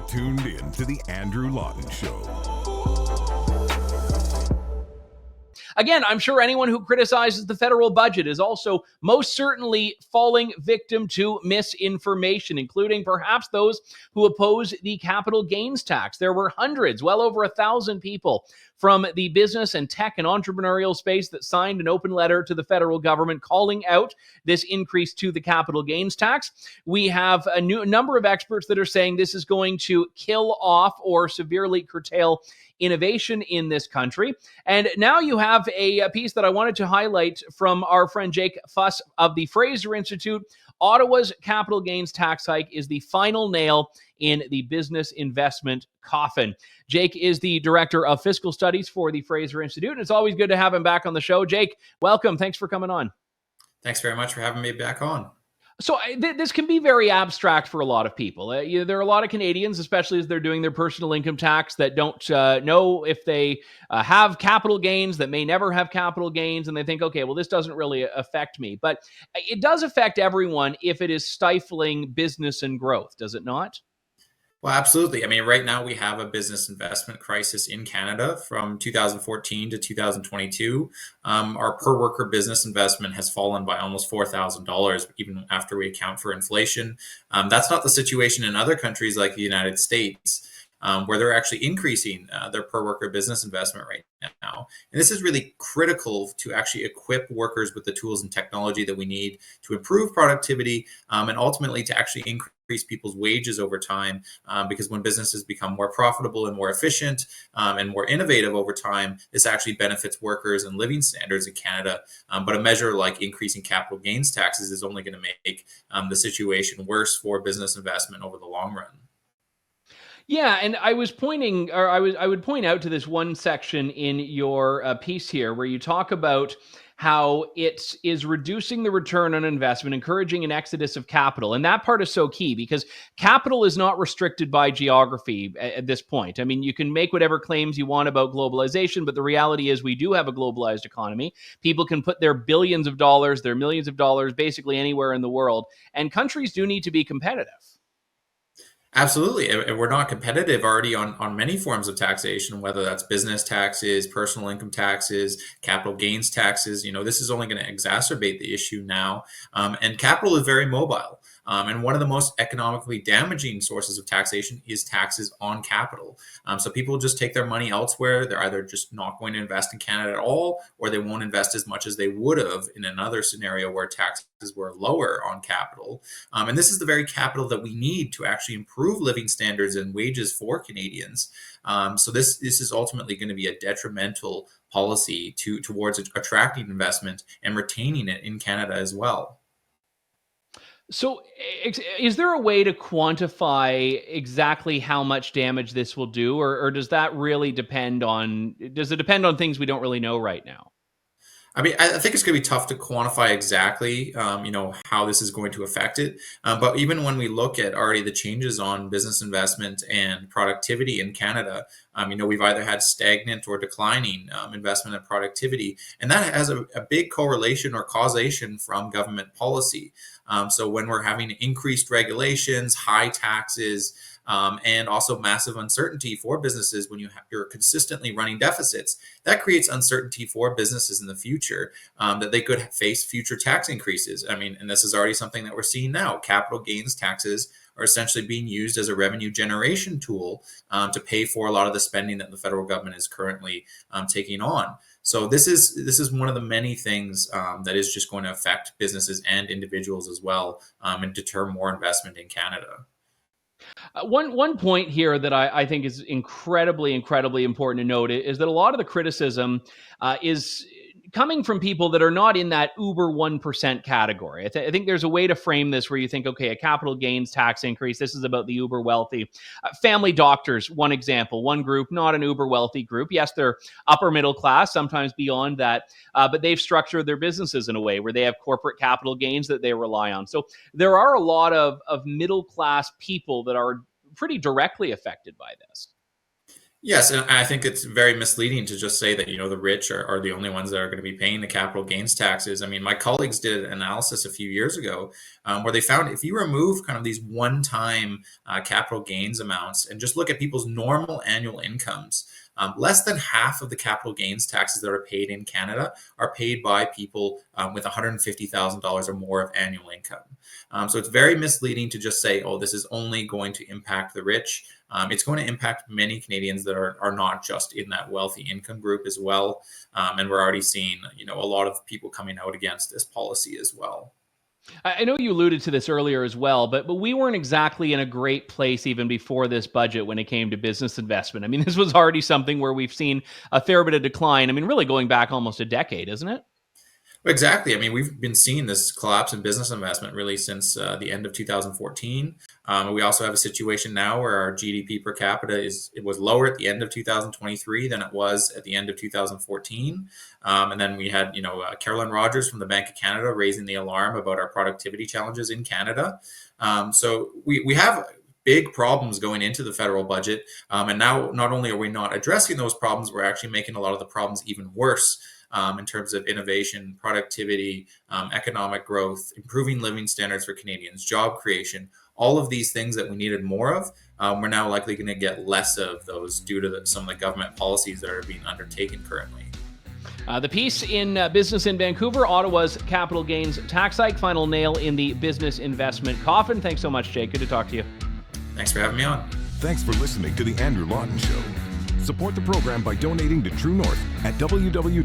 tuned in to The Andrew Lawton Show. Again, I'm sure anyone who criticizes the federal budget is also most certainly falling victim to misinformation, including perhaps those who oppose the capital gains tax. There were hundreds, well over 1,000 people from the business and tech and entrepreneurial space that signed an open letter to the federal government calling out this increase to the capital gains tax. We have a number of experts that are saying this is going to kill off or severely curtail innovation in this country. And now you have a piece that I wanted to highlight from our friend Jake Fuss of the Fraser Institute. Ottawa's capital gains tax hike is the final nail in the business investment coffin. Jake is the director of fiscal studies for the Fraser Institute, and it's always good to have him back on the show. Jake, welcome. Thanks for coming on. Thanks very much for having me back on. So this can be very abstract for a lot of people. There are a lot of Canadians, especially as they're doing their personal income tax, that don't know if they have capital gains, that may never have capital gains, and they think, okay, well, this doesn't really affect me. But it does affect everyone if it is stifling business and growth, does it not? Well, absolutely. I mean, right now we have a business investment crisis in Canada from 2014 to 2022. Our per worker business investment has fallen by almost $4,000, even after we account for inflation. That's not the situation in other countries like the United States, where they're actually increasing their per worker business investment right now. And this is really critical to actually equip workers with the tools and technology that we need to improve productivity and ultimately to actually increase people's wages over time, because when businesses become more profitable and more efficient and more innovative over time, this actually benefits workers and living standards in Canada. But a measure like increasing capital gains taxes is only going to make the situation worse for business investment over the long run. Yeah, and I would point out to this one section in your piece here where you talk about how it is reducing the return on investment, encouraging an exodus of capital. And that part is so key because capital is not restricted by geography at this point. I mean, you can make whatever claims you want about globalization, but the reality is we do have a globalized economy. People can put their billions of dollars, their millions of dollars, basically anywhere in the world. And countries do need to be competitive. Absolutely. And we're not competitive already on many forms of taxation, whether that's business taxes, personal income taxes, capital gains taxes. This is only going to exacerbate the issue now. And capital is very mobile. And one of the most economically damaging sources of taxation is taxes on capital. So people just take their money elsewhere. They're either just not going to invest in Canada at all, or they won't invest as much as they would have in another scenario where taxes were lower on capital. And this is the very capital that we need to actually improve living standards and wages for Canadians. So this is ultimately going to be a detrimental policy towards attracting investment and retaining it in Canada as well. So is there a way to quantify exactly how much damage this will do, or does that really depend on things we don't really know right now? I mean, I think it's going to be tough to quantify exactly, how this is going to affect it. But even when we look at already the changes on business investment and productivity in Canada, we've either had stagnant or declining investment and productivity, and that has a big correlation or causation from government policy. So when we're having increased regulations, high taxes, and also massive uncertainty for businesses when you're consistently running deficits, that creates uncertainty for businesses in the future, that they could face future tax increases. I mean, and this is already something that we're seeing now. Capital gains taxes are essentially being used as a revenue generation tool to pay for a lot of the spending that the federal government is currently taking on. So this is one of the many things that is just going to affect businesses and individuals as well, and deter more investment in Canada. One point here that I think is incredibly important to note is that a lot of the criticism is coming from people that are not in that uber 1% category. I think there's a way to frame this where you think, okay, a capital gains tax increase, this is about the uber wealthy. Family doctors, one example, one group, not an uber wealthy group. Yes, they're upper middle class, sometimes beyond that, but they've structured their businesses in a way where they have corporate capital gains that they rely on. So there are a lot of middle class people that are pretty directly affected by this. Yes, and I think it's very misleading to just say that, the rich are the only ones that are going to be paying the capital gains taxes. I mean, my colleagues did an analysis a few years ago where they found if you remove kind of these one-time capital gains amounts and just look at people's normal annual incomes, less than half of the capital gains taxes that are paid in Canada are paid by people with $150,000 or more of annual income. So it's very misleading to just say, oh, this is only going to impact the rich. It's going to impact many Canadians that are not just in that wealthy income group as well. And we're already seeing, a lot of people coming out against this policy as well. I know you alluded to this earlier as well, but we weren't exactly in a great place even before this budget when it came to business investment. I mean, this was already something where we've seen a fair bit of decline. I mean, really going back almost a decade, isn't it? Exactly. I mean, we've been seeing this collapse in business investment really since the end of 2014. We also have a situation now where our GDP per capita it was lower at the end of 2023 than it was at the end of 2014. And then we had, Caroline Rogers from the Bank of Canada raising the alarm about our productivity challenges in Canada. So we have big problems going into the federal budget. And now not only are we not addressing those problems, we're actually making a lot of the problems even worse. In terms of innovation, productivity, economic growth, improving living standards for Canadians, job creation, all of these things that we needed more of, we're now likely going to get less of those due to some of the government policies that are being undertaken currently. The piece in Business in Vancouver, Ottawa's capital gains tax hike, final nail in the business investment coffin. Thanks so much, Jake. Good to talk to you. Thanks for having me on. Thanks for listening to The Andrew Lawton Show. Support the program by donating to True North at www.tnc.news.